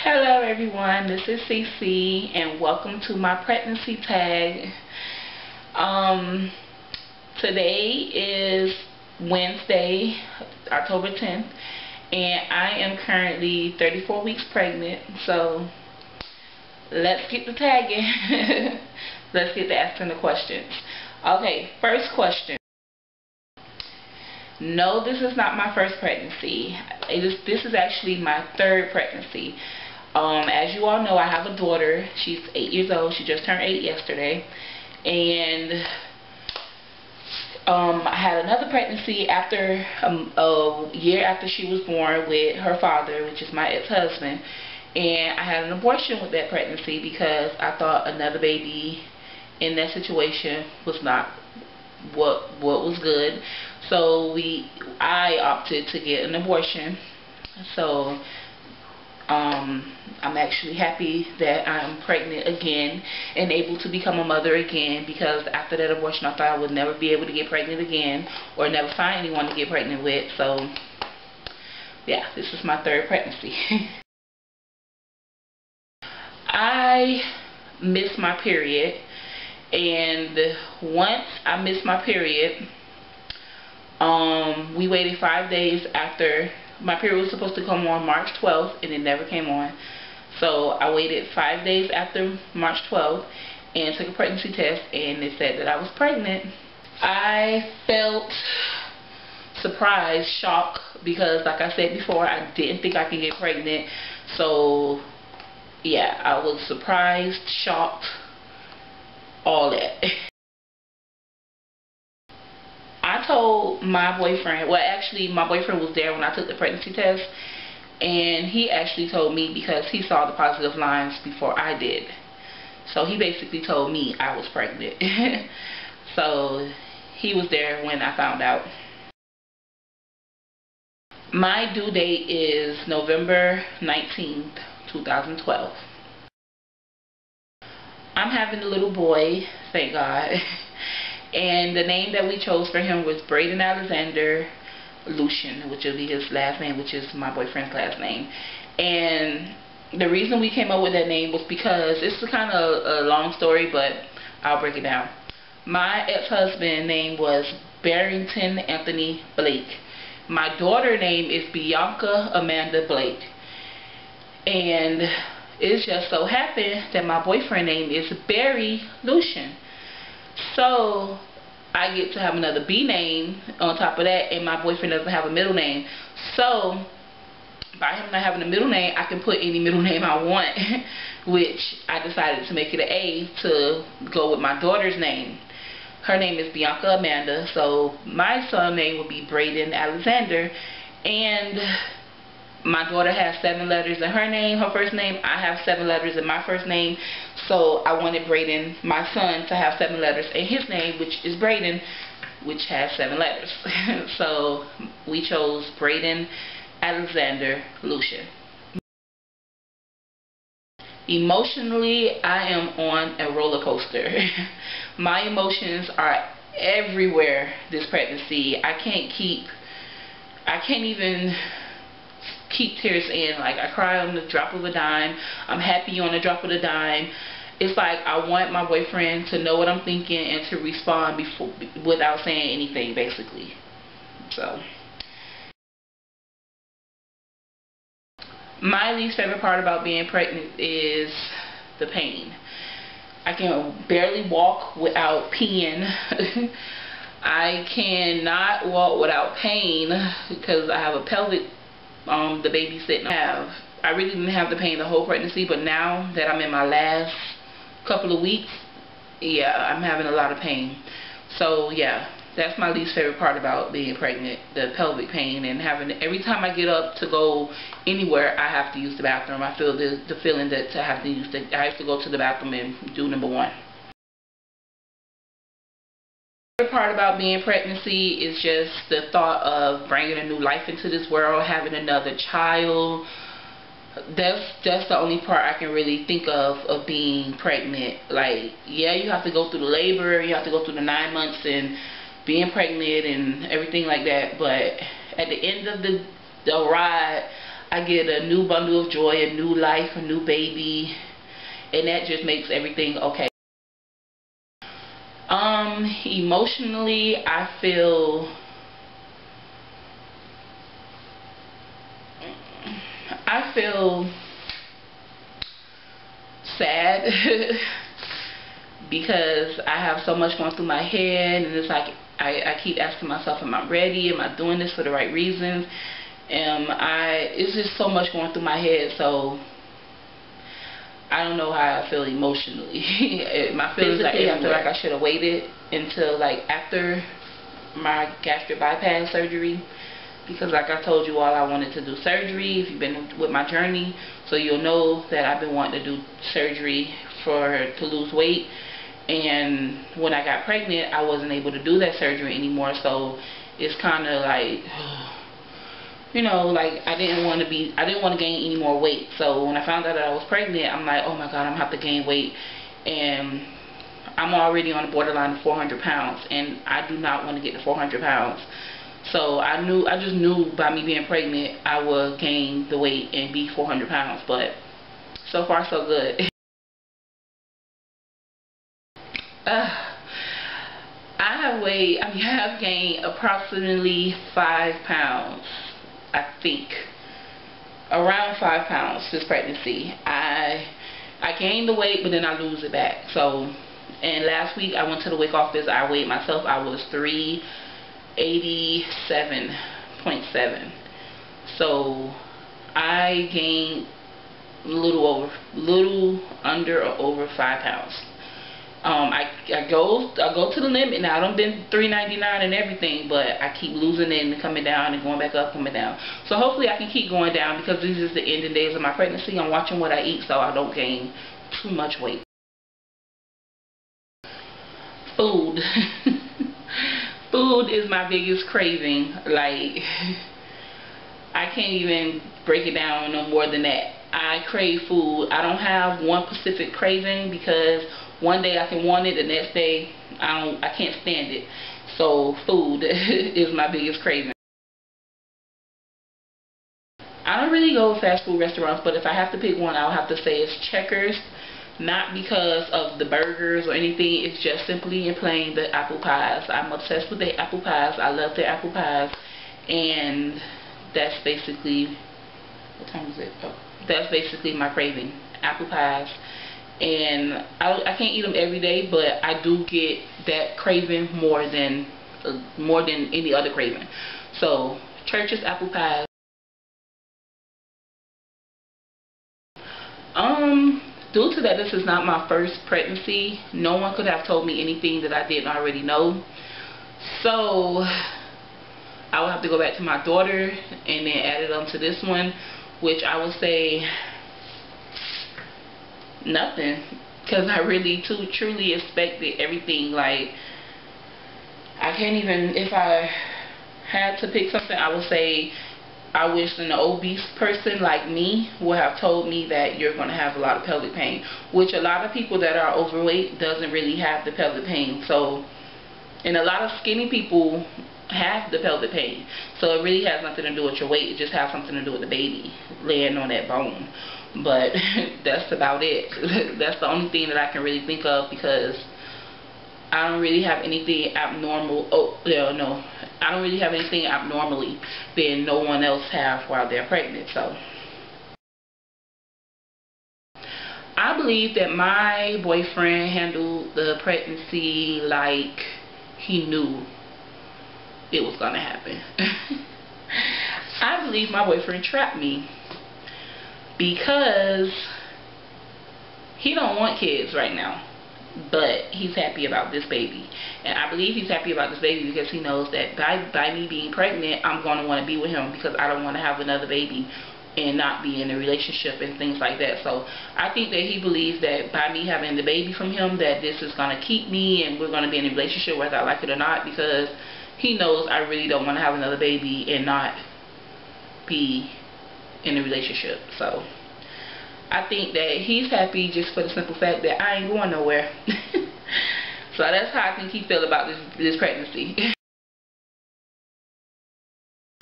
Hello everyone, this is CC and welcome to my pregnancy tag. Today is Wednesday, October 10th, and I am currently 34 weeks pregnant, so let's get to tagging. Let's get to asking the questions. Okay, first question. No, this is not my first pregnancy. This is actually my third pregnancy. As you all know, I have a daughter. She's 8 years old. She just turned 8 yesterday. And I had another pregnancy after a year after she was born with her father, which is my ex-husband. And I had an abortion with that pregnancy because I thought another baby in that situation was not what was good. So I opted to get an abortion. So I'm actually happy that I'm pregnant again and able to become a mother again, because after that abortion I thought I would never be able to get pregnant again or never find anyone to get pregnant with. So yeah, this is my third pregnancy. I missed my period, and once I missed my period, we waited 5 days after. My period was supposed to come on March 12th, and it never came on. So I waited 5 days after March 12th and took a pregnancy test, and it said that I was pregnant. I felt surprised, shocked, because like I said before, I didn't think I could get pregnant. So yeah, I was surprised, shocked, all that. I told my boyfriend, well actually my boyfriend was there when I took the pregnancy test, and he actually told me because he saw the positive lines before I did. So he basically told me I was pregnant. So he was there when I found out. My due date is November 19th, 2012. I'm having a little boy, thank God. And the name that we chose for him was Braden Alexander Lucian, which will be his last name, which is my boyfriend's last name. And the reason we came up with that name was because it's kind of a long story, but I'll break it down. My ex-husband's name was Barrington Anthony Blake. My daughter's name is Bianca Amanda Blake. And it just so happened that my boyfriend's name is Barry Lucian. So I get to have another B name on top of that, and my boyfriend doesn't have a middle name. So by him not having a middle name, I can put any middle name I want, which I decided to make it an A to go with my daughter's name. Her name is Bianca Amanda, so my son's name would be Braden Alexander, and my daughter has 7 letters in her name, her first name. I have 7 letters in my first name. So I wanted Braden, my son, to have 7 letters in his name, which is Braden, which has 7 letters. So we chose Braden Alexander Lucian. Emotionally, I am on a roller coaster. My emotions are everywhere this pregnancy. I can't even keep tears in. Like, I cry on the drop of a dime. I'm happy on the drop of a dime. It's like I want my boyfriend to know what I'm thinking and to respond without saying anything, basically. So my least favorite part about being pregnant is the pain. I can barely walk without peeing. I cannot walk without pain because I have a pelvic the baby sitting. I really didn't have the pain the whole pregnancy, but now that I'm in my last couple of weeks, yeah, I'm having a lot of pain. So yeah, that's my least favorite part about being pregnant, the pelvic pain, and having every time I get up to go anywhere, I have to use the bathroom. I feel the feeling that I have to go to the bathroom and do number one. The part about being pregnancy is just the thought of bringing a new life into this world, having another child. That's the only part I can really think of being pregnant. Like, yeah, you have to go through the labor, you have to go through the 9 months and being pregnant and everything like that, but at the end of the ride, I get a new bundle of joy, a new life, a new baby, and that just makes everything okay. Emotionally, I feel sad because I have so much going through my head, and it's like I keep asking myself, am I ready? Am I doing this for the right reasons? It's just so much going through my head, so I don't know how I feel emotionally. My feelings are everywhere. I feel like I should have waited until like after my gastric bypass surgery, because like I told you all, I wanted to do surgery. If you've been with my journey, so you'll know that I've been wanting to do surgery to lose weight. And when I got pregnant, I wasn't able to do that surgery anymore, so it's kind of like, you know, like I didn't want to gain any more weight. So when I found out that I was pregnant, I'm like, oh my God, I'm gonna have to gain weight, and I'm already on the borderline of 400 pounds, and I do not want to get to 400 pounds. So I just knew by me being pregnant, I would gain the weight and be 400 pounds. But so far, so good. I have gained approximately 5 pounds. I think around 5 pounds this pregnancy. I gained the weight, but then I lose it back. So, and last week I went to the WIC office. I weighed myself. I was 387.7. So I gained a little under or over 5 pounds. I go to the limit now. I've been 399 and everything, but I keep losing it and coming down and going back up, coming down. So hopefully I can keep going down, because these is the ending days of my pregnancy. I'm watching what I eat so I don't gain too much weight. Food. Food is my biggest craving. Like, I can't even break it down no more than that. I crave food. I don't have one specific craving, because one day I can want it, the next day I can't stand it. So food is my biggest craving. I don't really go to fast food restaurants, but if I have to pick one, I'll have to say it's Checkers. Not because of the burgers or anything, it's just simply and plain the apple pies. I'm obsessed with the apple pies. I love the apple pies, and that's basically, what time is it? Oh, that's basically my craving, apple pies. And I can't eat them every day, but I do get that craving more than any other craving. So Church's apple pies. Due to that this is not my first pregnancy, no one could have told me anything that I didn't already know. So I will have to go back to my daughter and then add it onto this one, which I would say nothing, because I really truly expected everything. Like, I can't even, if I had to pick something, I would say I wish an obese person like me would have told me that you're going to have a lot of pelvic pain, which a lot of people that are overweight doesn't really have the pelvic pain. So, and a lot of skinny people have the pelvic pain. So it really has nothing to do with your weight. It just has something to do with the baby laying on that bone. But that's about it. That's the only thing that I can really think of, because I don't really have anything abnormal. Oh, no. I don't really have anything abnormally than no one else have while they're pregnant. So I believe that my boyfriend handled the pregnancy like he knew it was going to happen. I believe my boyfriend trapped me, because he don't want kids right now, but he's happy about this baby. And I believe he's happy about this baby because he knows that by me being pregnant, I'm going to want to be with him, because I don't want to have another baby and not be in a relationship and things like that. So I think that he believes that by me having the baby from him, that this is going to keep me and we're going to be in a relationship whether I like it or not, because he knows I really don't want to have another baby and not be in a relationship. So I think that he's happy just for the simple fact that I ain't going nowhere. So that's how I think he feel about this pregnancy.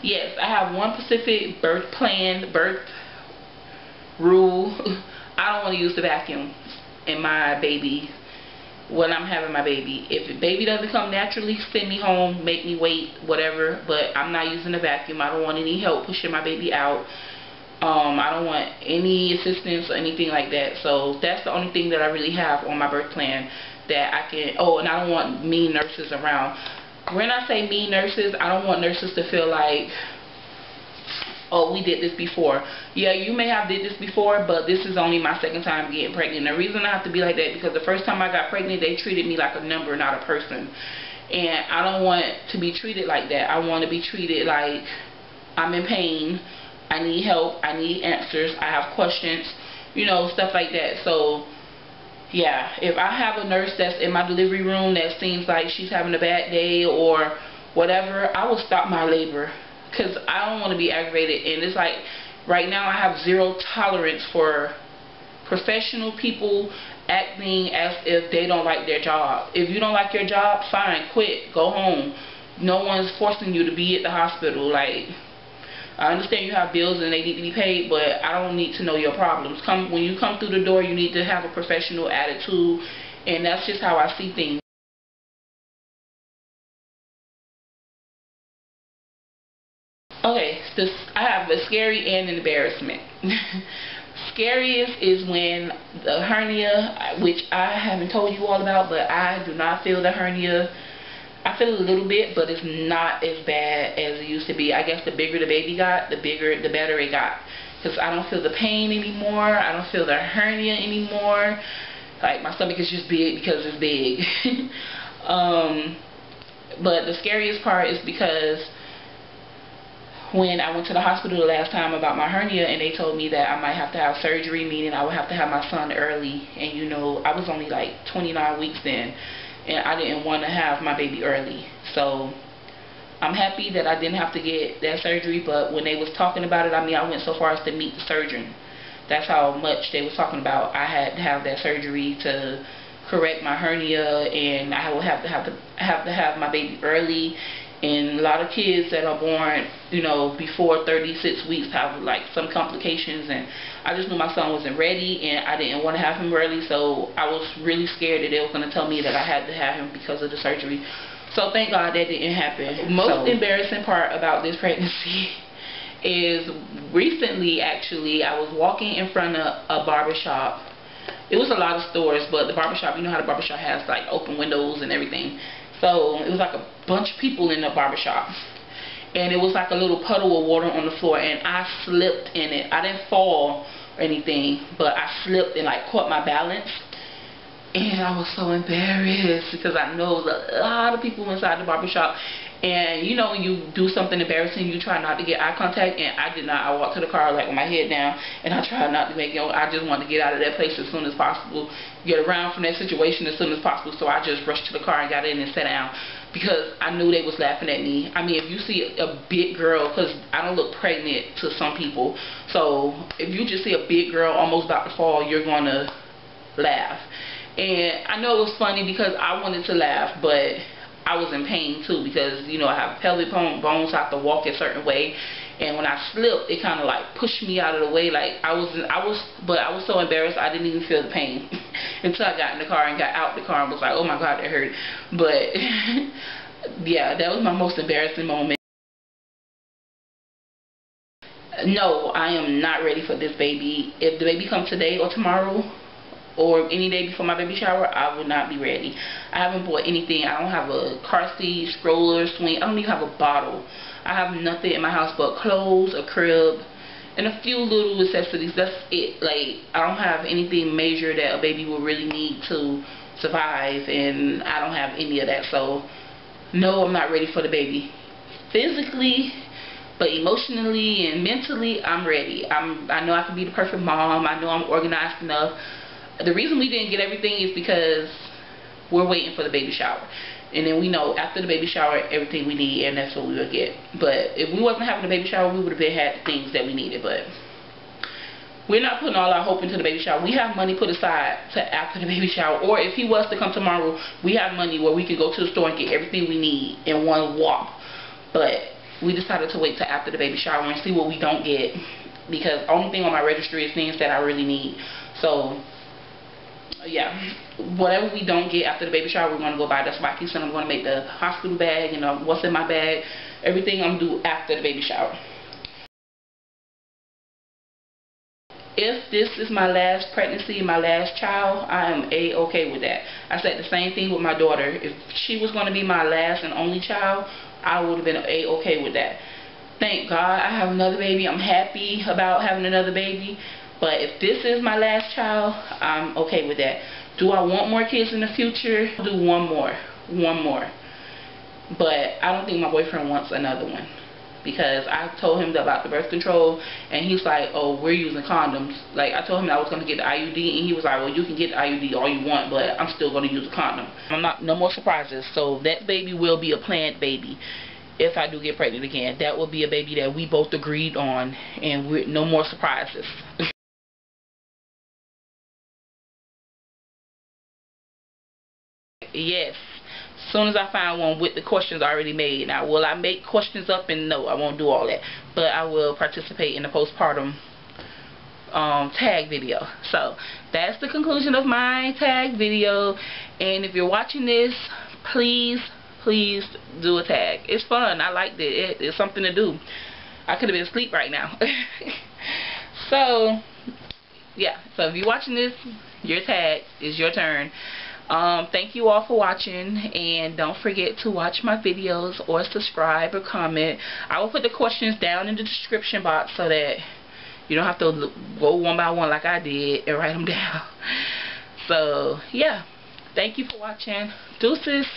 Yes, I have one specific birth plan, birth rule. I don't want to use the vacuum in my baby when I'm having my baby. If the baby doesn't come naturally, send me home, make me wait, whatever. But I'm not using the vacuum. I don't want any help pushing my baby out. I don't want any assistance or anything like that. So that's the only thing that I really have on my birth plan that I can. Oh, and I don't want mean nurses around. When I say mean nurses, I don't want nurses to feel like, oh, we did this before. Yeah, you may have did this before, but this is only my second time getting pregnant. The reason I have to be like that because the first time I got pregnant, they treated me like a number, not a person. And I don't want to be treated like that. I want to be treated like I'm in pain, I need help, I need answers, I have questions, you know, stuff like that. So yeah, if I have a nurse that's in my delivery room that seems like she's having a bad day or whatever, I will stop my labor because I don't want to be aggravated. And it's like right now I have zero tolerance for professional people acting as if they don't like their job. If you don't like your job, fine, quit, go home. No one's forcing you to be at the hospital. Like, I understand you have bills and they need to be paid, but I don't need to know your problems. When you come through the door, you need to have a professional attitude, and that's just how I see things. Okay, I have a scary and an embarrassment. Scariest is when the hernia, which I haven't told you all about, but I do not feel the hernia. I feel a little bit, but it's not as bad as it used to be. I guess the bigger the baby got, the better it got. Because I don't feel the pain anymore. I don't feel the hernia anymore. Like, my stomach is just big because it's big. But the scariest part is because when I went to the hospital the last time about my hernia, and they told me that I might have to have surgery, meaning I would have to have my son early. And you know, I was only like 29 weeks then. And I didn't want to have my baby early. So I'm happy that I didn't have to get that surgery. But when they was talking about it, I mean, I went so far as to meet the surgeon. That's how much they was talking about. I had to have that surgery to correct my hernia, and I would have to have my baby early. And a lot of kids that are born, you know, before 36 weeks have like some complications, and I just knew my son wasn't ready, and I didn't want to have him early, so I was really scared that they were going to tell me that I had to have him because of the surgery. So thank God that didn't happen. Most embarrassing part about this pregnancy is recently, actually, I was walking in front of a barbershop. It was a lot of stores, but the barbershop, you know how the barbershop has like open windows and everything. So it was like a bunch of people in the barbershop. And it was like a little puddle of water on the floor, and I slipped in it. I didn't fall or anything, but I slipped and like caught my balance. And I was so embarrassed because I know a lot of people inside the barbershop. And you know, when you do something embarrassing, you try not to get eye contact, and I did not. I walked to the car like with my head down, and I tried not to make, you know, I just wanted to get out of that place as soon as possible, get around from that situation as soon as possible. So I just rushed to the car and got in and sat down because I knew they was laughing at me. I mean, if you see a big girl, because I don't look pregnant to some people, so if you just see a big girl almost about to fall, you're going to laugh. And I know it was funny because I wanted to laugh, but I was in pain too because, you know, I have pelvic bones, so I have to walk a certain way, and when I slipped, it kind of like pushed me out of the way. Like I was so embarrassed I didn't even feel the pain until I got in the car and got out the car and was like, oh my God, that hurt. But yeah, that was my most embarrassing moment. No, I am not ready for this baby. If the baby comes today or tomorrow, or any day before my baby shower, I will not be ready. I haven't bought anything. I don't have a car seat, stroller, swing. I don't even have a bottle. I have nothing in my house but clothes, a crib, and a few little necessities. That's it. Like, I don't have anything major that a baby will really need to survive, and I don't have any of that. So no, I'm not ready for the baby. Physically, but emotionally and mentally, I'm ready. I know I can be the perfect mom. I know I'm organized enough. The reason we didn't get everything is because we're waiting for the baby shower. And then we know after the baby shower, everything we need, and that's what we will get. But if we wasn't having a baby shower, we would have had the things that we needed. But we're not putting all our hope into the baby shower. We have money put aside to after the baby shower. Or if he was to come tomorrow, we have money where we can go to the store and get everything we need in one walk. But we decided to wait till after the baby shower and see what we don't get, because only thing on my registry is things that I really need. So yeah, whatever we don't get after the baby shower, we're going to go buy. That's why I keep saying I'm going to make the hospital bag, you know, what's in my bag, everything I'm going to do after the baby shower. If this is my last pregnancy, my last child, I am A-okay with that. I said the same thing with my daughter. If she was going to be my last and only child, I would have been A-okay with that. Thank God I have another baby. I'm happy about having another baby. But if this is my last child, I'm okay with that. Do I want more kids in the future? I'll do one more. But I don't think my boyfriend wants another one, because I told him about the birth control, and he's like, oh, we're using condoms. Like, I told him I was going to get the IUD, and he was like, well, you can get the IUD all you want, but I'm still going to use a condom. No more surprises. So that baby will be a planned baby. If I do get pregnant again, that will be a baby that we both agreed on, and no more surprises. Yes. As soon as I find one with the questions already made. Now, will I make questions up? And no, I won't do all that. But I will participate in the postpartum tag video. So that's the conclusion of my tag video. And if you're watching this, please do a tag. It's fun. I liked it. It's something to do. I could have been asleep right now. So yeah. So if you're watching this, your tag is your turn. Thank you all for watching, and don't forget to watch my videos or subscribe or comment. I will put the questions down in the description box so that you don't have to go one by one like I did and write them down. So yeah, thank you for watching. Deuces.